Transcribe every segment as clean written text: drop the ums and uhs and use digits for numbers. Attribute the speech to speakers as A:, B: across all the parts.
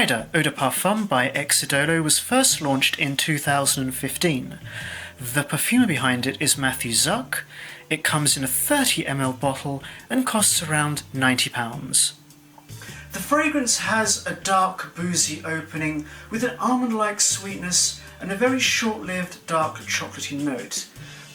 A: Ryder Eau de Parfum by Ex Idolo was first launched in 2015. The perfumer behind it is Matthew Zuck. It comes in a 30ml bottle and costs around £90. The fragrance has a dark, boozy opening with an almond-like sweetness and a very short-lived dark chocolatey note.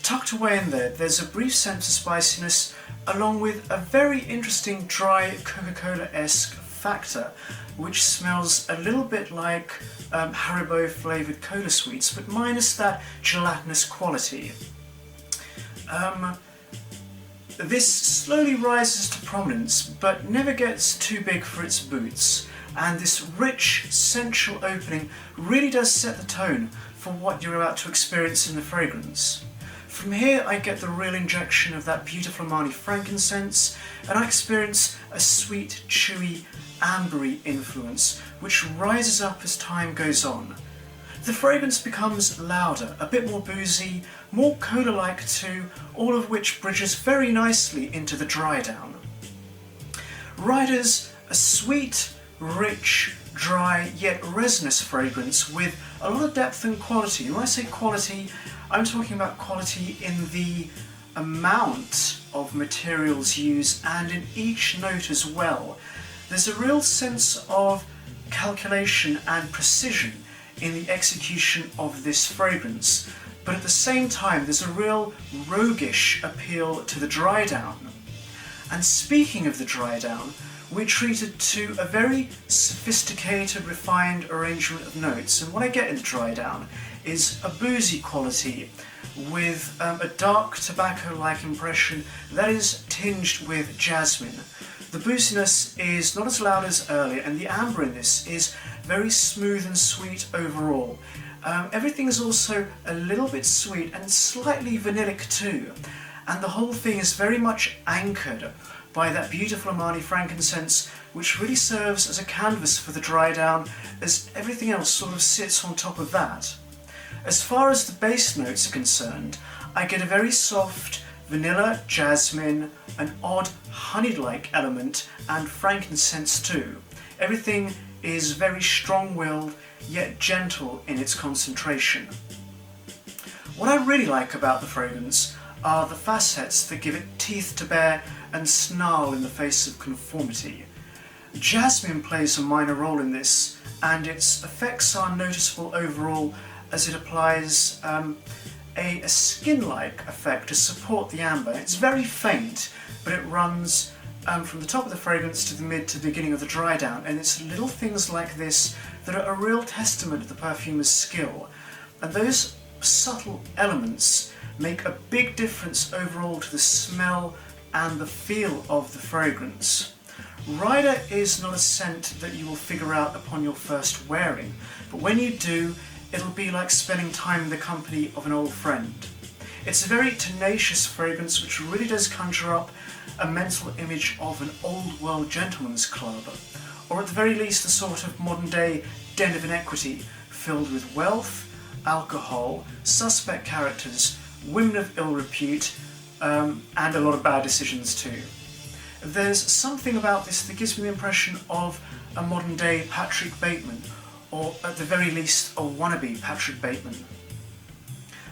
A: Tucked away in there, there's a brief sense of spiciness along with a very interesting dry Coca-Cola-esque factor, which smells a little bit like Haribo flavoured cola sweets, but minus that gelatinous quality. This slowly rises to prominence, but never gets too big for its boots, and this rich, sensual opening really does set the tone for what you're about to experience in the fragrance. From here I get the real injection of that beautiful Armani frankincense, and I experience a sweet, chewy, ambery influence which rises up as time goes on. The fragrance becomes louder, a bit more boozy, more cola-like too, all of which bridges very nicely into the dry down. Ryder's a sweet, rich, dry yet resinous fragrance with a lot of depth and quality. And when I say quality, I'm talking about quality in the amount of materials used and in each note as well. There's a real sense of calculation and precision in the execution of this fragrance, but at the same time there's a real roguish appeal to the dry down. And speaking of the dry down, we're treated to a very sophisticated, refined arrangement of notes, and what I get in the dry down is a boozy quality with a dark tobacco-like impression that is tinged with jasmine. The booziness is not as loud as earlier, and the amber in this is very smooth and sweet overall. Everything is also a little bit sweet and slightly vanillic too, and the whole thing is very much anchored by that beautiful Armani frankincense, which really serves as a canvas for the dry down, as everything else sort of sits on top of that. As far as the base notes are concerned, I get a very soft vanilla, jasmine, an odd honey-like element, and frankincense too. Everything is very strong-willed yet gentle in its concentration. What I really like about the fragrance are the facets that give it teeth to bear and snarl in the face of conformity. Jasmine plays a minor role in this, and its effects are noticeable overall as it applies a skin-like effect to support the amber. It's very faint, but it runs from the top of the fragrance to the mid to the beginning of the dry down, and it's little things like this that are a real testament to the perfumer's skill. And those subtle elements make a big difference overall to the smell and the feel of the fragrance. Ryder is not a scent that you will figure out upon your first wearing, but when you do, it'll be like spending time in the company of an old friend. It's a very tenacious fragrance which really does conjure up a mental image of an old world gentleman's club, or at the very least a sort of modern day den of inequity filled with wealth, alcohol, suspect characters, women of ill repute, and a lot of bad decisions too. There's something about this that gives me the impression of a modern day Patrick Bateman, or at the very least a wannabe Patrick Bateman.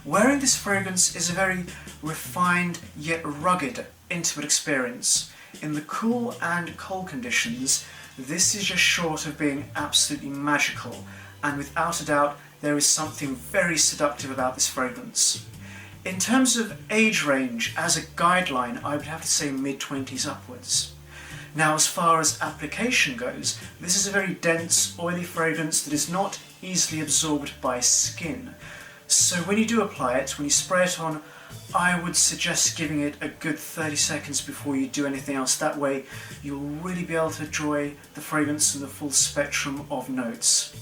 A: Wearing this fragrance is a very refined yet rugged, intimate experience. In the cool and cold conditions, this is just short of being absolutely magical, and without a doubt there is something very seductive about this fragrance. In terms of age range, as a guideline, I would have to say mid-20s upwards. Now, as far as application goes, this is a very dense, oily fragrance that is not easily absorbed by skin. So when you do apply it, when you spray it on, I would suggest giving it a good 30 seconds before you do anything else. That way you'll really be able to enjoy the fragrance and the full spectrum of notes.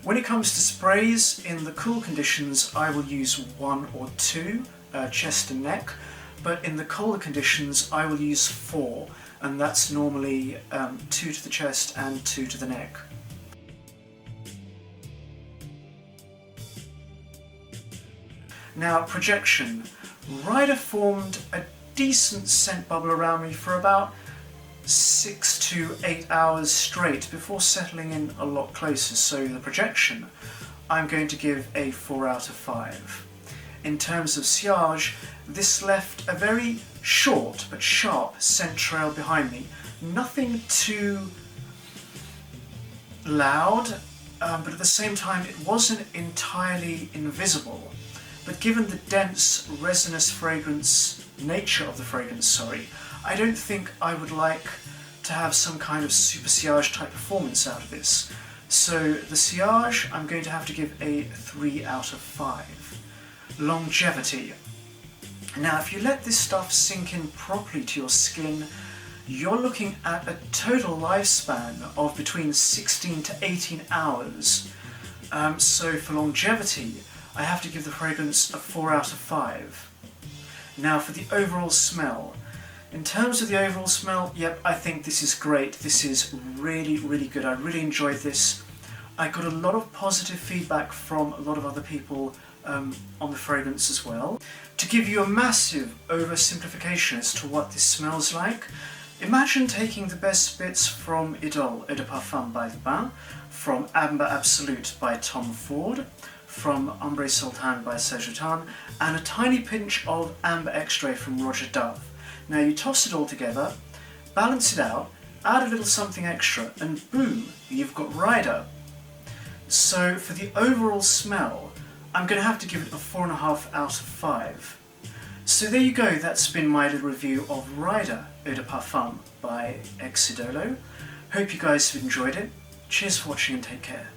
A: When it comes to sprays, in the cool conditions I will use 1 or 2, chest and neck, but in the colder conditions I will use 4, and that's normally 2 to the chest and 2 to the neck. Now, projection. Ryder formed a decent scent bubble around me for about 6 to 8 hours straight before settling in a lot closer. So the projection, I'm going to give a 4 out of 5. In terms of sillage, this left a very short but sharp scent trail behind me. Nothing too loud, but at the same time it wasn't entirely invisible. But given the dense resinous fragrance nature of the fragrance, I don't think I would like to have some kind of super sillage type performance out of this. So the sillage, I'm going to have to give a 3 out of 5. Longevity. Now if you let this stuff sink in properly to your skin, you're looking at a total lifespan of between 16 to 18 hours. So for longevity, I have to give the fragrance a 4 out of 5. Now for the overall smell. In terms of the overall smell, yep, I think this is great. This is really, really good. I really enjoyed this. I got a lot of positive feedback from a lot of other people on the fragrance as well. To give you a massive oversimplification as to what this smells like, imagine taking the best bits from Idole Eau de Parfum by The Bain, from Amber Absolute by Tom Ford, from Ombre Sultan by Serge, and a tiny pinch of Amber Extrait from Roger Dove. Now you toss it all together, balance it out, add a little something extra, and boom, you've got Ryder. So for the overall smell, I'm going to have to give it a 4.5 out of 5. So there you go, that's been my little review of Ryder Eau de Parfum by Ex Idolo. Hope you guys have enjoyed it. Cheers for watching and take care.